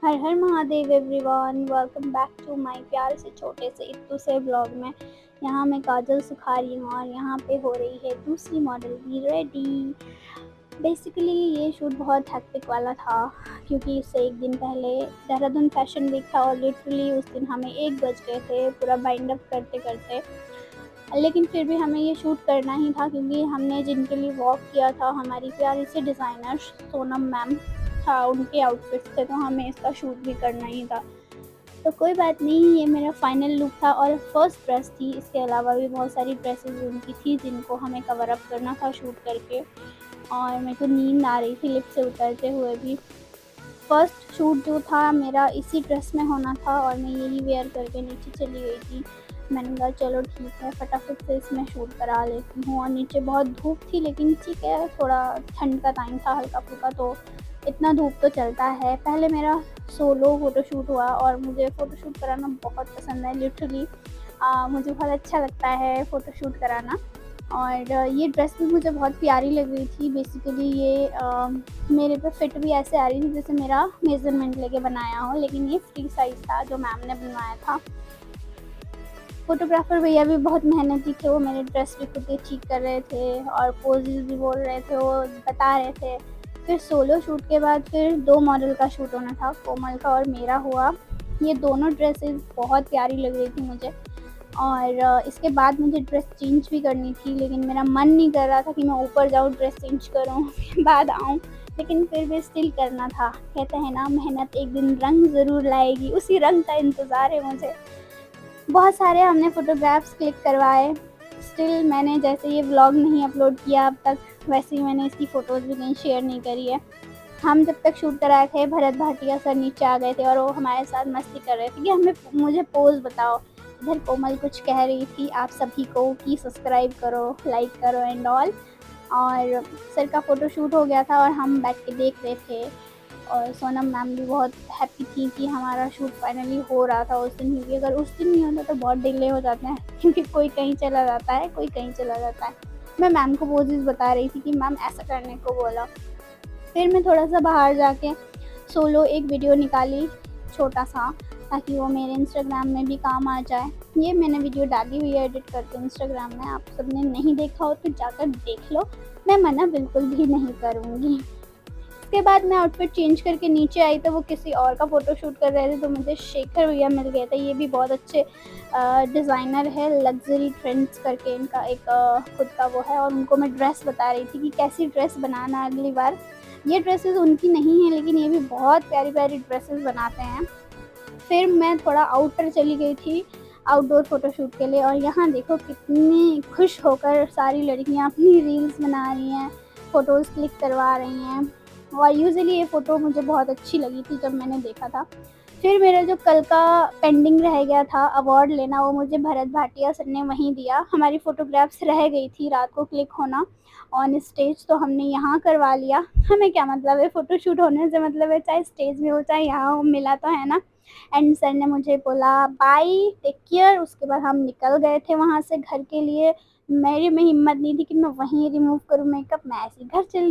हर हर Mahadev everyone, welcome back to my प्यारे से छोटे से इत्तू से ब्लॉग में। यहाँ मैं काजल सुखा रही हूँ और यहाँ पे हो रही है दूसरी मॉडल भी रेडी। बेसिकली ये शूट बहुत हेक्टिक वाला था क्योंकि इससे एक दिन पहले देहरादून फैशन वीक था और लिटरली उस दिन हमें 1 बज गए थे पूरा बाइंड अप करते करते। लेकिन फिर भी हमें ये शूट करना ही था क्योंकि हमने जिनके लिए वॉक किया था हमारी प्यारी सी डिज़ाइनर सोनम मैम था, उनके आउटफिट्स थे, तो हमें इसका शूट भी करना ही था। तो कोई बात नहीं, ये मेरा फाइनल लुक था और फर्स्ट ड्रेस थी। इसके अलावा भी बहुत सारी ड्रेसेस उनकी थी जिनको हमें कवर अप करना था शूट करके, और मेरे को नींद आ रही थी लिफ्ट से उतरते हुए भी। फर्स्ट शूट जो था मेरा इसी ड्रेस में होना था और मैं यही वेयर करके नीचे चली गई थी। मैंने कहा चलो ठीक है, फटाफट से इसमें शूट करा लेती हूँ। और नीचे बहुत धूप थी लेकिन ठीक है, थोड़ा ठंड का टाइम था हल्का फुल्का, तो इतना धूप तो चलता है। पहले मेरा सोलो फ़ोटोशूट हुआ और मुझे फ़ोटोशूट कराना बहुत पसंद है। लिटरली मुझे बहुत अच्छा लगता है फ़ोटोशूट कराना। और ये ड्रेस भी मुझे बहुत प्यारी लग रही थी। बेसिकली ये मेरे पे फिट भी ऐसे आ रही थी जैसे मेरा मेज़रमेंट लेके बनाया हो, लेकिन ये फ्री साइज़ था जो मैम ने बनवाया था। फ़ोटोग्राफ़र भैया भी बहुत मेहनती थे, वो मेरे ड्रेस भी खुद ही ठीक कर रहे थे और पोजेज़ भी बोल रहे थे, वो बता रहे थे। फिर सोलो शूट के बाद फिर 2 मॉडल का शूट होना था, कोमल का और मेरा हुआ। ये दोनों ड्रेसेस बहुत प्यारी लग रही थी मुझे। और इसके बाद मुझे ड्रेस चेंज भी करनी थी, लेकिन मेरा मन नहीं कर रहा था कि मैं ऊपर जाऊँ ड्रेस चेंज करूँ उसके बाद आऊँ, लेकिन फिर भी स्टिल करना था। कहते हैं ना, मेहनत एक दिन रंग ज़रूर लाएगी, उसी रंग का इंतज़ार है मुझे। बहुत सारे हमने फ़ोटोग्राफ्स क्लिक करवाए। स्टिल मैंने जैसे ये व्लॉग नहीं अपलोड किया अब तक, वैसे ही मैंने इसकी फ़ोटोज़ भी कहीं शेयर नहीं करी है। हम जब तक शूट कराए थे, भरत भाटिया सर नीचे आ गए थे और वो हमारे साथ मस्ती कर रहे थे कि मुझे पोज़ बताओ। इधर कोमल कुछ कह रही थी आप सभी को कि सब्सक्राइब करो, लाइक करो एंड ऑल। और सर का फ़ोटोशूट हो गया था और हम बैठ के देख रहे थे। और सोनम मैम भी बहुत हैप्पी थी कि हमारा शूट फाइनली हो रहा था उस दिन, क्योंकि अगर उस दिन नहीं होता तो बहुत डिले हो जाते हैं क्योंकि कोई कहीं चला जाता है, कोई कहीं चला जाता है। मैं मैम को पोजेज़ बता रही थी कि मैम ऐसा करने को बोला। फिर मैं थोड़ा-सा बाहर जाके सोलो एक वीडियो निकाली छोटा-सा, ताकि वो मेरे इंस्टाग्राम में भी काम आ जाए। ये मैंने वीडियो डाली हुई है एडिट करके इंस्टाग्राम में, आप सबने नहीं देखा हो तो जाकर देख लो, मैं मना बिल्कुल भी नहीं करूँगी। उसके बाद मैं आउटफिट चेंज करके नीचे आई तो वो किसी और का फ़ोटोशूट कर रहे थे, तो मुझे शेखर भैया मिल गए थे। ये भी बहुत अच्छे डिज़ाइनर है, लग्ज़री ट्रेंड्स करके इनका एक खुद का वो है, और उनको मैं ड्रेस बता रही थी कि कैसी ड्रेस बनाना अगली बार। ये ड्रेसेस उनकी नहीं है लेकिन ये भी बहुत प्यारी-प्यारी ड्रेसेस बनाते हैं। फिर मैं थोड़ा आउटर चली गई थी आउटडोर फ़ोटोशूट के लिए, और यहाँ देखो कितनी खुश होकर सारी लड़कियाँ अपनी रील्स बना रही हैं, फ़ोटोज़ क्लिक करवा रही हैं। और यूजुअली ये फ़ोटो मुझे बहुत अच्छी लगी थी जब मैंने देखा था। फिर मेरा जो कल का पेंडिंग रह गया था अवार्ड लेना, वो मुझे भरत भाटिया सर ने वहीं दिया। हमारी फ़ोटोग्राफ्स रह गई थी रात को क्लिक होना ऑन स्टेज, तो हमने यहाँ करवा लिया। हमें क्या मतलब है, फ़ोटोशूट होने से मतलब है चाहे स्टेज में हो चाहे यहाँ हो, मिला तो है ना। एंड सर ने मुझे बोला बाय, टेक केयर। उसके बाद हम निकल गए थे वहाँ से घर के लिए। मेरी में हिम्मत नहीं थी कि मैं वहीं रिमूव करूँ मेकअप, मैं ऐसे ही घर चली